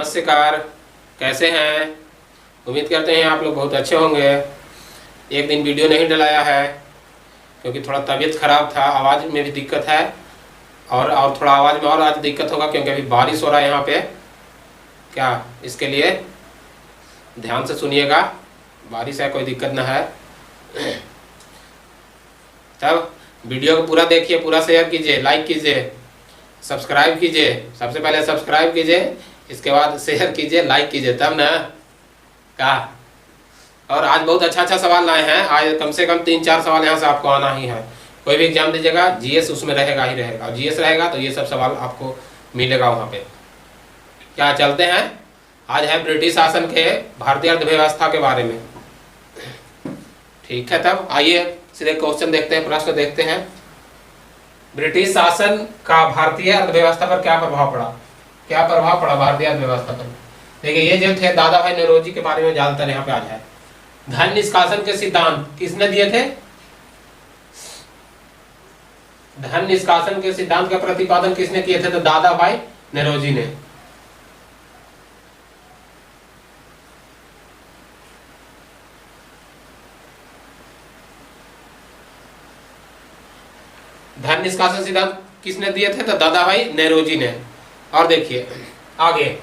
नमस्कार। कैसे हैं? उम्मीद करते हैं आप लोग बहुत अच्छे होंगे। एक दिन वीडियो नहीं डलाया है क्योंकि थोड़ा तबीयत ख़राब था, आवाज़ में भी दिक्कत है और थोड़ा आवाज़ में और आज दिक्कत होगा क्योंकि अभी बारिश हो रहा है यहाँ पे। क्या इसके लिए ध्यान से सुनिएगा, बारिश है, कोई दिक्कत ना है। तब वीडियो को पूरा देखिए, पूरा शेयर कीजिए, लाइक कीजिए, सब्सक्राइब कीजिए। सबसे पहले सब्सक्राइब कीजिए, इसके बाद शेयर कीजिए, लाइक कीजिए, तब ना का। और आज बहुत अच्छा सवाल लाए हैं। आज कम से कम 3-4 सवाल यहाँ से आपको आना ही है। कोई भी एग्जाम दीजिएगा जीएस उसमें रहेगा ही रहेगा, और जीएस रहेगा तो ये सब सवाल आपको मिलेगा वहाँ पे। क्या चलते हैं, आज है ब्रिटिश शासन के भारतीय अर्थव्यवस्था के बारे में। ठीक है, तब आइए सीधे क्वेश्चन देखते हैं, प्रश्न देखते हैं। ब्रिटिश शासन का भारतीय अर्थव्यवस्था पर क्या प्रभाव पड़ा? क्या प्रभाव पड़ा भारतीय अर्थव्यवस्था पर? देखिए, ये जो थे दादा भाई नौरोजी के बारे में जानते हैं। यहाँ पे आज है धन निष्कासन के सिद्धांत किसने दिए थे? धन निष्कासन के सिद्धांत का प्रतिपादन किसने किए थे? तो दादा भाई नौरोजी ने। धन निष्कासन सिद्धांत किसने दिए थे? तो दादा भाई नौरोजी ने। और देखिए आगे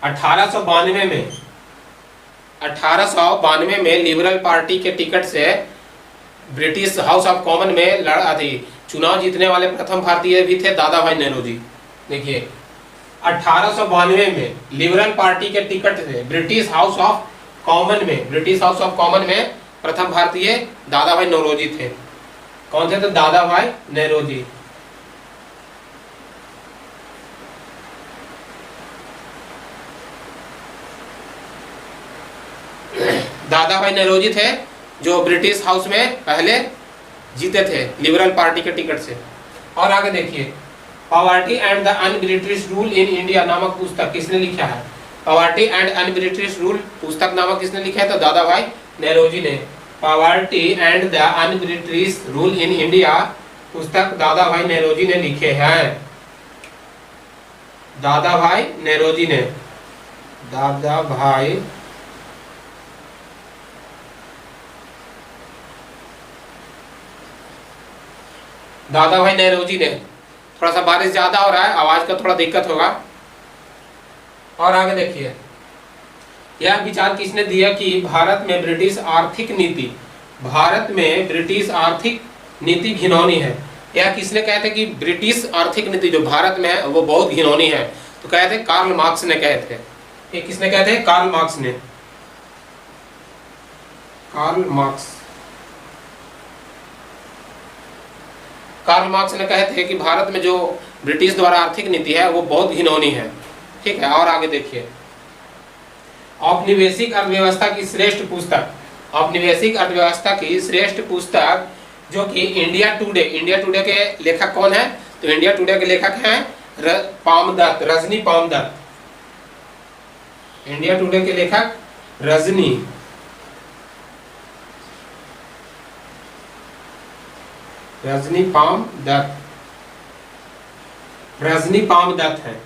1892 में लिबरल पार्टी के टिकट से ब्रिटिश हाउस ऑफ कॉमन में लड़ा थी। चुनाव जीतने वाले प्रथम भारतीय भी थे दादा भाई नौरोजी। देखिए 1892 में लिबरल पार्टी के टिकट से ब्रिटिश हाउस ऑफ कॉमन में प्रथम भारतीय दादा भाई नौरोजी थे। कौन थे? तो दादा भाई नौरोजी। दादा भाई नौरोजी थे जो ब्रिटिश हाउस में पहले जीते थे लिबरल पार्टी के टिकट से। और आगे देखिए, poverty and the un-British rule in India नामक पुस्तक किसने लिखा है? पॉवर्टी एंड अनब्रिटिश रूल पुस्तक नामक किसने लिखा है? तो दादा भाई नौरोजी ने। Poverty and the un-British rule in India पुस्तक दादा भाई नौरोजी ने लिखे हैं। दादा भाई नौरोजी ने। दादा भाई नौरोजी ने। थोड़ा सा बारिश ज्यादा हो रहा है, आवाज का थोड़ा दिक्कत होगा। और आगे देखिए, यह विचार किसने दिया कि भारत में ब्रिटिश आर्थिक नीति घिनौनी है? यह किसने कहे थे कि ब्रिटिश आर्थिक नीति जो भारत में है वो बहुत घिनौनी है? तो कहे थे कार्ल मार्क्स ने कहे थे। ये किसने कहे थे? कार्ल मार्क्स ने। कार्ल मार्क्स ने कहे थे कि भारत में जो ब्रिटिश द्वारा आर्थिक नीति है वो बहुत घिनौनी है। ठीक है, और आगे देखिए, औपनिवेशिक अर्थव्यवस्था की श्रेष्ठ पुस्तक जो कि इंडिया टुडे के लेखक कौन है? तो इंडिया टुडे के लेखक हैं रजनी पामदत्त। इंडिया टुडे के लेखक रजनी पामदत्त है।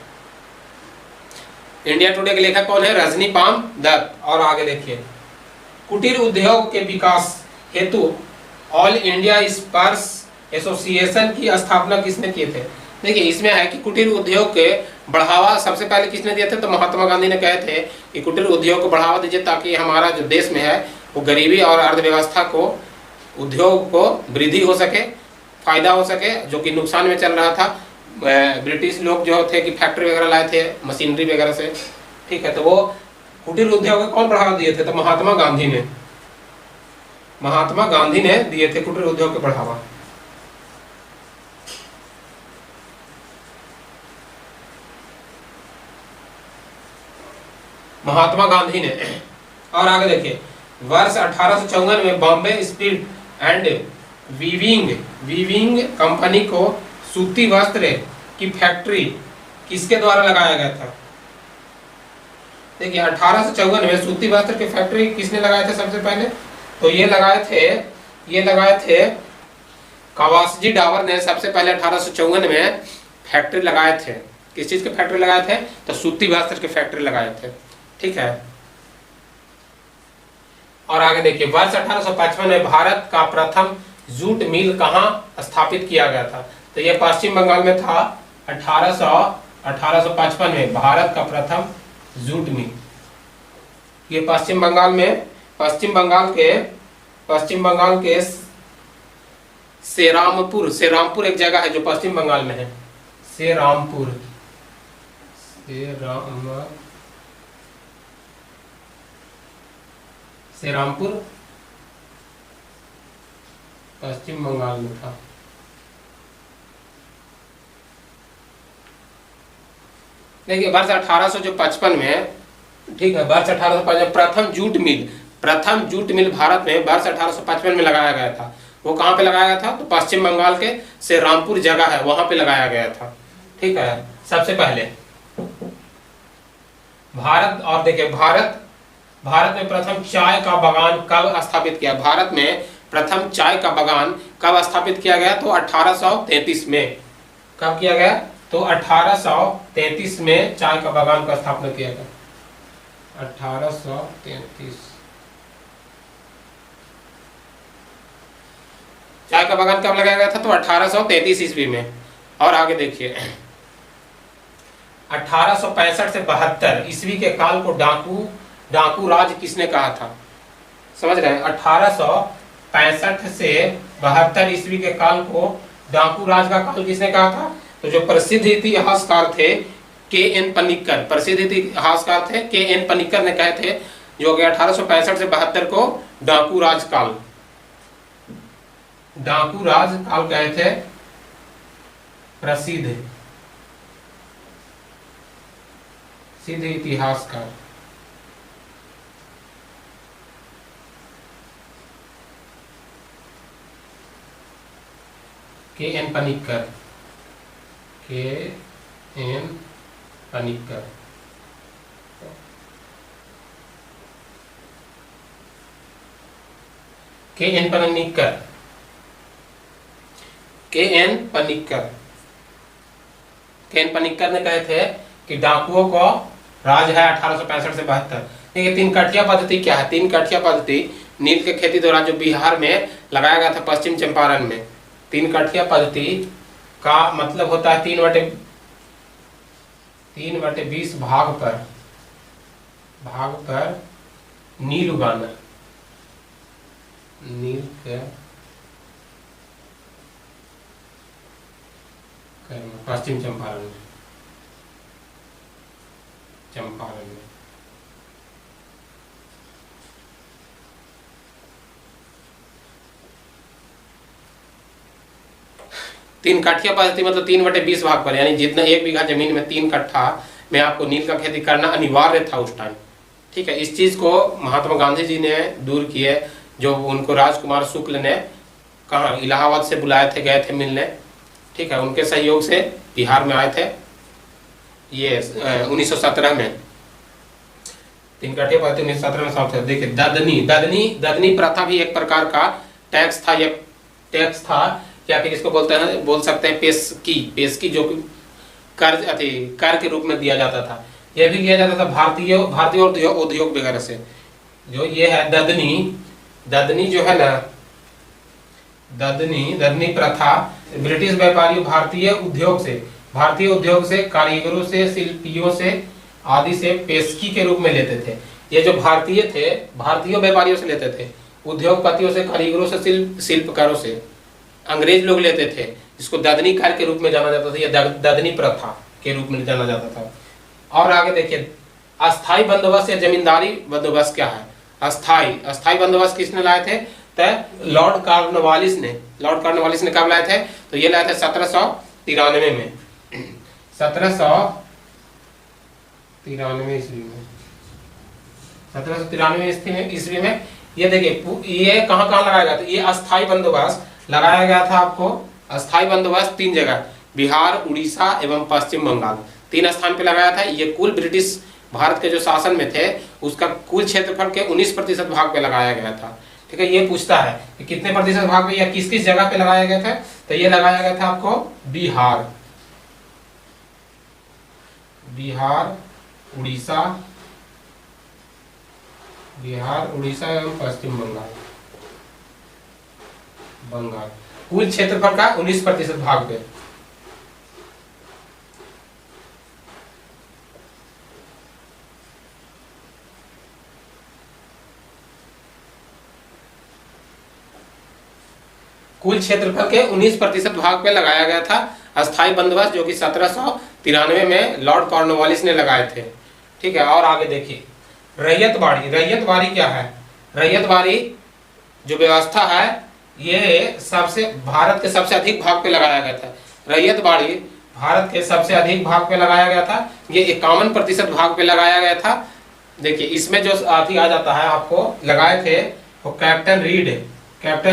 इंडिया टुडे के लेखक कौन है? रजनी पामदत्त। और आगे देखिए, कुटीर उद्योग के विकास हेतु ऑल इंडिया स्पर्श एसोसिएशन की स्थापना किसने किए थे? देखिए इसमें है कि कुटीर उद्योग के बढ़ावा सबसे पहले किसने दिए थे? तो महात्मा गांधी ने कहे थे कि कुटीर उद्योग को बढ़ावा दीजिए ताकि हमारा जो देश में है वो गरीबी और अर्थव्यवस्था को, उद्योग को वृद्धि हो सके, फायदा हो सके, जो कि नुकसान में चल रहा था। ब्रिटिश लोग जो थे कि फैक्ट्री वगैरह लाए थे मशीनरी वगैरह से। ठीक है, तो वो कुटीर उद्योग को कौन बढ़ावा दिए थे? तो महात्मा गांधी ने दिए थे कुटीर उद्योग को बढ़ावा। महात्मा गांधी ने। और आगे देखिए, वर्ष 1854 में Bombay spin and weaving company को सूती वस्त्र की फैक्ट्री किसके द्वारा लगाया गया था? देखिए 1854 में सूती वस्त्र की फैक्ट्री किसने लगाए थे सबसे पहले? तो ये लगाए थे कवासजी डावर ने सबसे पहले 1854 में फैक्ट्री लगाए थे। किस चीज के फैक्ट्री लगाए थे? तो सूती वस्त्र के फैक्ट्री लगाए थे। ठीक है, और आगे देखिए, वर्ष 1855 में भारत का प्रथम जूट मिल कहाँ स्थापित किया गया था? तो ये पश्चिम बंगाल में था। 1855 में भारत का प्रथम जूट मिल, ये पश्चिम बंगाल में, पश्चिम बंगाल के सेरामपुर एक जगह है जो पश्चिम बंगाल में है। सेरामपुर पश्चिम बंगाल में था। देखिए वर्ष 1855 में, ठीक है, वर्ष 1855 प्रथम जूट मिल भारत में वर्ष 1855 में लगाया गया था। वो कहाँ पे लगाया गया था? तो पश्चिम बंगाल के सेरामपुर जगह है, वहां पे लगाया गया था। ठीक है, सबसे पहले भारत, और देखिए भारत में प्रथम चाय का बागान कब स्थापित किया? भारत में प्रथम चाय का बागान कब स्थापित किया गया? तो 1833 में। कब किया गया? तो 1833 में चाय का बागान का स्थापना किया गया। 1833 चाय का बागान कब लगाया गया था? तो 1833 ईस्वी में। और आगे देखिए, 1865 से 72 ईस्वी के काल को डाकू राज किसने कहा था? समझ रहे हैं? 1865 से 72 ईस्वी के काल को डाकू राज का काल किसने कहा था? तो जो प्रसिद्ध इतिहासकार थे के.एन. पनिक्कर, प्रसिद्ध इतिहासकार थे के.एन. पनिक्कर ने कहे थे जो कि 1865 से 72 को डाकू राज काल कहे थे। प्रसिद्ध इतिहासकार K. N.. Panicker, K. N.. Panicker. K. N.. Panicker ने कहे थे कि डाकुओं को राज है 1865 से 72। देखिए तीन कठिया पद्धति क्या है? तीन कठिया पद्धति नील के खेती द्वारा जो बिहार में लगाया गया था, पश्चिम चंपारण में। तीन कठिया पद्धति का मतलब होता है 3/20 भाग पर नील उगाना। नील के पश्चिम चंपारण में, तीन कठिया पद्धति मतलब 3/20 भाग पर, यानी जितना 1 बीघा जमीन में 3 कट्ठा में आपको नील का खेती करना अनिवार्य था उस टाइम। ठीक है, इस चीज को महात्मा गांधी जी ने दूर किए, जो उनको राजकुमार शुक्ल ने कहा इलाहाबाद से बुलाए थे, गए थे मिलने। ठीक है, उनके सहयोग से बिहार में आए थे ये 1917 में। तीन कठिया पद्धति 1917 में समाप्त। देखिए ददनी प्रथा भी एक प्रकार का टैक्स था। ये टैक्स था या फिर इसको बोल सकते हैं पेशकी, जो कर के रूप में दिया जाता था। यह भी लिया जाता था भारतीय उद्योग वगैरह से। जो ये है ददनी जो है ना, ददनी प्रथा ब्रिटिश व्यापारी भारतीय उद्योग से कारीगरों से, शिल्पियों से आदि से पेशकी के रूप में लेते थे। ये जो भारतीय थे, भारतीय व्यापारियों से लेते थे, उद्योगपतियों से, कारीगरों से, शिल्पकारों से अंग्रेज लोग लेते थे। इसको ददनी कर के रूप में जाना जाता था, या ददनी प्रथा के रूप में जाना जाता था। और आगे देखिए, अस्थाई बंदोबस्त या जमींदारी बंदोबस्त क्या है? अस्थाई बंदोबस्त किसने लाए थे? लॉर्ड कॉर्नवालिस ने कब लाए थे? तो ये लाए थे 1793 में। 1793 ईस्वी में। ये देखिए, ये कहाँ लगाया गया था? ये अस्थाई बंदोबस्त लगाया गया था आपको। अस्थाई बंदोबस्त 3 जगह, बिहार, उड़ीसा एवं पश्चिम बंगाल, 3 स्थान पे लगाया था। ये कुल ब्रिटिश भारत के जो शासन में थे उसका कुल क्षेत्रफल के 19% भाग पे लगाया गया था। ठीक है, ये पूछता है कि कितने प्रतिशत भाग पे या किस किस जगह पे लगाया गया था? तो ये लगाया गया था आपको बिहार, बिहार, उड़ीसा, बिहार, उड़ीसा एवं पश्चिम बंगाल, बंगाल कुल क्षेत्रफल का 19% भाग पे। कुल क्षेत्रफल के 19% भाग पे लगाया गया था अस्थायी बंदोबस्त, जो कि 1793 में लॉर्ड कॉर्नवालिस ने लगाए थे। ठीक है, और आगे देखिए रैयतवाड़ी। रैयतवाड़ी क्या है? रैयतवाड़ी जो व्यवस्था है ये सबसे भारत के सबसे अधिक भाग पे लगाया गया था। रैयतवाड़ी भारत के सबसे अधिक भाग पे लगाया गया था। ये 51% भाग पे लगाया गया था। देखिए इसमें जो अति आ जाता है आपको लगाए थे वो कैप्टन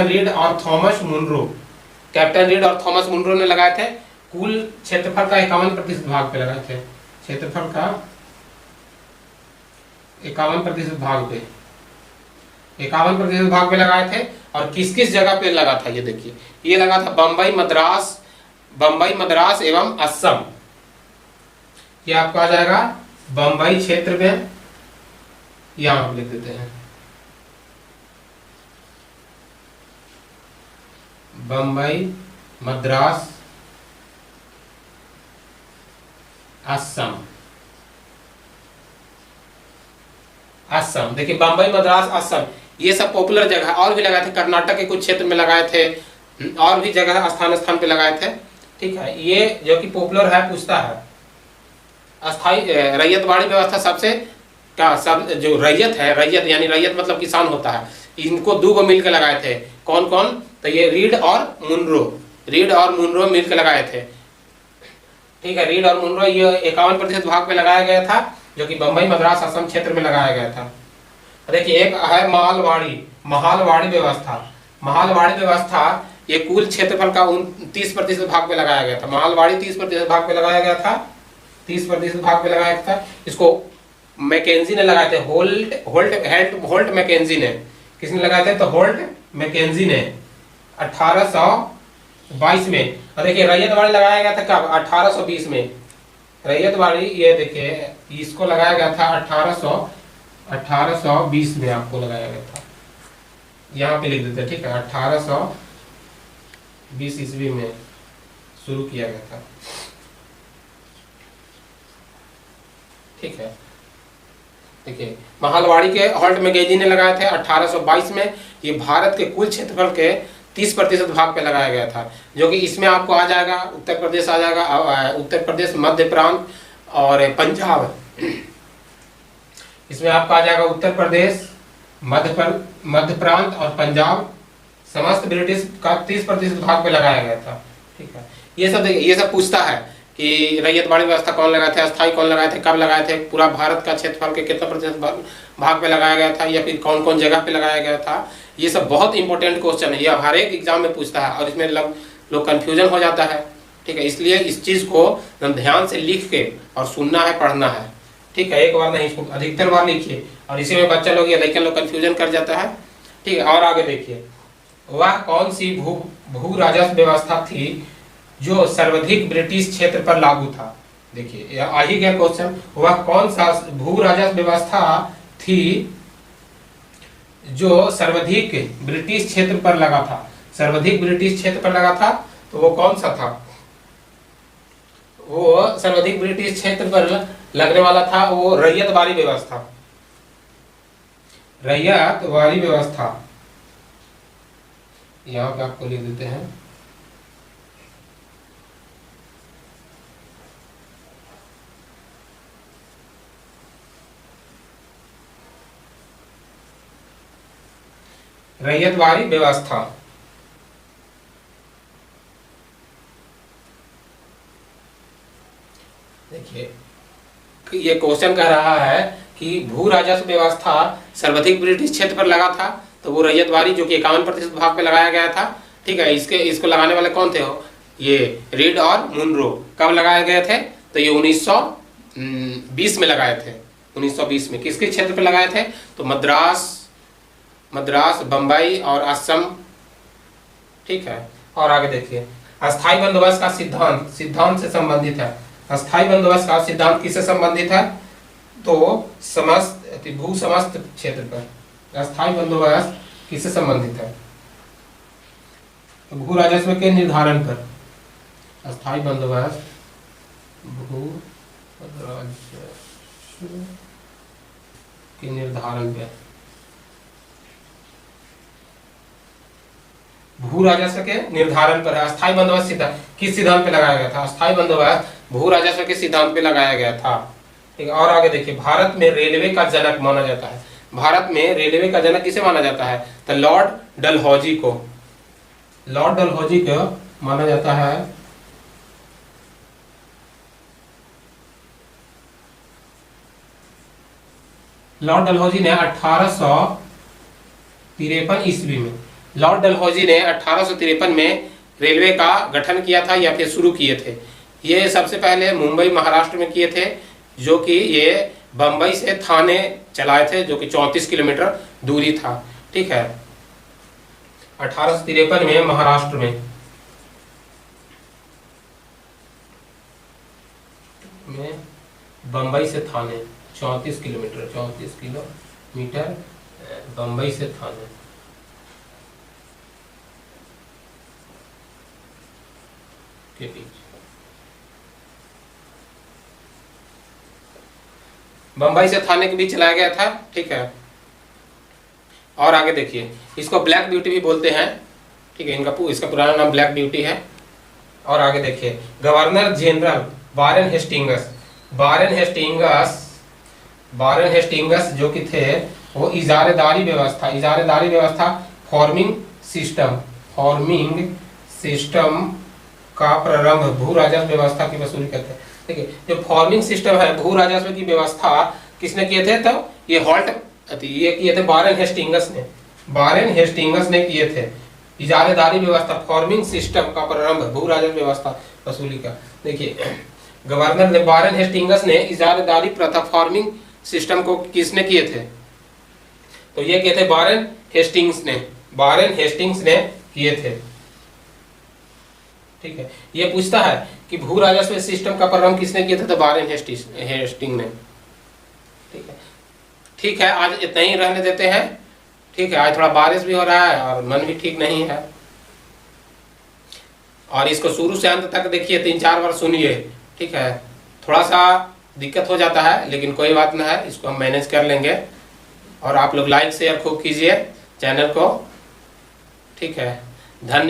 रीड और थॉमस मुनरो, कैप्टन रीड और थॉमस मुनरो ने लगाए थे। कुल क्षेत्रफल का 51% भाग पे लगाए थे। क्षेत्रफल का 51% भाग पे, 51% भाग पे लगाए थे। और किस किस जगह पे लगा था ये देखिए, ये लगा था बम्बई, मद्रास एवं असम। ये आपको आ जाएगा बम्बई क्षेत्र में, यहां लिख देते हैं बम्बई, मद्रास, असम। देखिए बम्बई, मद्रास, असम ये सब पॉपुलर जगह। और भी लगाए थे, कर्नाटक के कुछ क्षेत्र में लगाए थे, और भी जगह स्थान पे लगाए थे। ठीक है, ये जो कि पॉपुलर है पूछता है। अस्थाई रैयतवाड़ी व्यवस्था सबसे का सब जो रैयत है, रैयत यानी रैयत मतलब किसान होता है, इनको दो को मिलकर लगाए थे। कौन कौन? तो ये रीड और मुनरो मिलकर लगाए थे। ठीक है, रीड और मुनरो ये 51% भाग पे लगाया गया था, जो कि बम्बई, मद्रास, असम क्षेत्र में लगाया गया था। देखिए एक है महालवाड़ी व्यवस्था। ये कुल क्षेत्रफल का 30% भाग पे लगाया गया था। महालवाड़ी 30% भाग पे लगाया गया था, 30% भाग पे लगाया गया था। इसको मैकेंजी ने लगाए थे, होल्ट मैकेंजी ने। किसने लगाए थे? तो होल्ट मैकेंजी ने 1822 में। और देखिए रैयतवाड़ी लगाया गया था कब? 1820 में। रैयतवाड़ी ये देखिए इसको लगाया गया था 1820 में आपको लगाया गया था। यहाँ पे लिख देते हैं। ठीक है, 1820 ईस्वी में शुरू किया गया था। ठीक है, देखिए महालवाड़ी के हॉल्ट मैकेंजी ने लगाए थे 1822 में। ये भारत के कुल क्षेत्रफल के 30% भाग पे लगाया गया था, जो कि इसमें आपको आ जाएगा उत्तर प्रदेश आ जाएगा, उत्तर प्रदेश, मध्य प्रांत और पंजाब। इसमें आपका आ जाएगा उत्तर प्रदेश, मध्य प्रांत और पंजाब। समस्त ब्रिटिश का 30% भाग पे लगाया गया था। ठीक है, ये सब पूछता है कि रैयतवाड़ी व्यवस्था कौन लगाए थे, अस्थाई कौन लगाए थे, कब लगाए थे, पूरा भारत का क्षेत्रफल के कितना प्रतिशत भाग पे लगाया गया था, या फिर कौन कौन जगह पे लगाया गया था। ये सब बहुत इंपॉर्टेंट क्वेश्चन है, यह हर एक एग्जाम में पूछता है और इसमें लोग कंफ्यूजन हो जाता है। ठीक है, इसलिए इस चीज को ध्यान से लिख के और सुनना है, पढ़ना है। ठीक है, एक बार नहीं, इसको अधिकतर बार लिखिए, और इसी में बच्चा लोग या लड़के लोग कंफ्यूजन कर जाता है। ठीक है, और आगे देखिए, वह कौन सी भू राजस्व व्यवस्था थी जो सर्वाधिक ब्रिटिश क्षेत्र पर लागू था? देखिए आ ही गया क्वेश्चन, वह कौन सा भू राजस्व व्यवस्था थी जो सर्वाधिक ब्रिटिश क्षेत्र पर लगा था? सर्वाधिक ब्रिटिश क्षेत्र पर लगा था, तो वो कौन सा था? वो सर्वाधिक ब्रिटिश क्षेत्र पर लगने वाला था वो रैयतवाड़ी व्यवस्था। रैयतवाड़ी व्यवस्था यहाँ पे आपको लिख देते हैं। रैयतवाड़ी व्यवस्था। देखिए ये क्वेश्चन कह रहा है कि भू राजस्व व्यवस्था सर्वाधिक ब्रिटिश क्षेत्र पर लगा था, तो वो रैयतवाड़ी जो कि 51% भाग पे लगाया गया था। ठीक है, इसको लगाने वाले कौन थे? हो ये रीड और मुनरो। कब लगाए गए थे? तो ये 1920 में लगाए थे। 1920 में किसके क्षेत्र पे लगाए थे? तो मद्रास, बम्बई और असम। ठीक है, और आगे देखिए अस्थाई बंदोबस्त का सिद्धांत से संबंधित है। अस्थाई बंदोबस्त का सिद्धांत किससे संबंधित है? तो समस्त भू समस्त क्षेत्र पर अस्थाई बंदोबस्त किससे संबंधित है? भू राजस्व के निर्धारण पर अस्थाई बंदोबस्त भू राजस्व के निर्धारण पे भू राजस्व के निर्धारण पर है। अस्थाई बंदोबस्त सिद्धांत किस सिद्धांत पे लगाया गया था? अस्थाई बंदोबस्त भू राजस्व के सिद्धांत पे लगाया गया था। ठीक है, और आगे देखिए, भारत में रेलवे का जनक माना जाता है। भारत में रेलवे का जनक किसे माना जाता है? तो लॉर्ड डलहौजी को, लॉर्ड डलहौजी को माना जाता है लॉर्ड डलहौजी ने 1853 ईस्वी में, लॉर्ड डलहौजी ने 1853 में रेलवे का गठन किया था या फिर शुरू किए थे। ये सबसे पहले मुंबई महाराष्ट्र में किए थे, जो कि ये बंबई से थाने चलाए थे, जो कि 34 किलोमीटर दूरी था। ठीक है, 1853 में महाराष्ट्र में बंबई से थाने 34 किलोमीटर बंबई से थाने के बीच, बंबई से थाने के बीच चलाया गया था। ठीक है, और आगे देखिए, इसको ब्लैक ब्यूटी भी बोलते हैं। ठीक है, इसका पुराना नाम ब्लैक ब्यूटी है। और आगे देखिए, गवर्नर जनरल वारेन हेस्टिंगस जो कि थे, वो इजारेदारी व्यवस्था फॉर्मिंग सिस्टम का प्रारंभ भू राजस्व व्यवस्था की वसूली करते हैं। देखिए, जो फॉर्मिंग सिस्टम है, भू राजस्व की व्यवस्था किसने किए थे? तब ये किए थे वारेन हेस्टिंगस ने किए थे। इजारेदारी व्यवस्था फॉर्मिंग सिस्टम का प्रारंभ भू राजस्व व्यवस्था वसूली का। देखिए, गवर्नर ने वारेन हेस्टिंगस ने इजारेदारी प्रथा फॉर्मिंग सिस्टम को किसने किए थे? तो ये किए थे वारेन हेस्टिंग्स ने किए थे। ठीक है, ये पूछता है कि भू राजस्व सिस्टम का प्रारंभ किसने किया था? तो वारेन हेस्टिंग ने। ठीक है, आज इतना ही रहने देते हैं। ठीक है, आज थोड़ा बारिश भी हो रहा है और मन भी ठीक नहीं है, और इसको शुरू से अंत तक देखिए, 3-4 बार सुनिए। ठीक है, थोड़ा सा दिक्कत हो जाता है, लेकिन कोई बात ना है, इसको हम मैनेज कर लेंगे। और आप लोग लाइक शेयर खूब कीजिए चैनल को। ठीक है, धन्यवाद।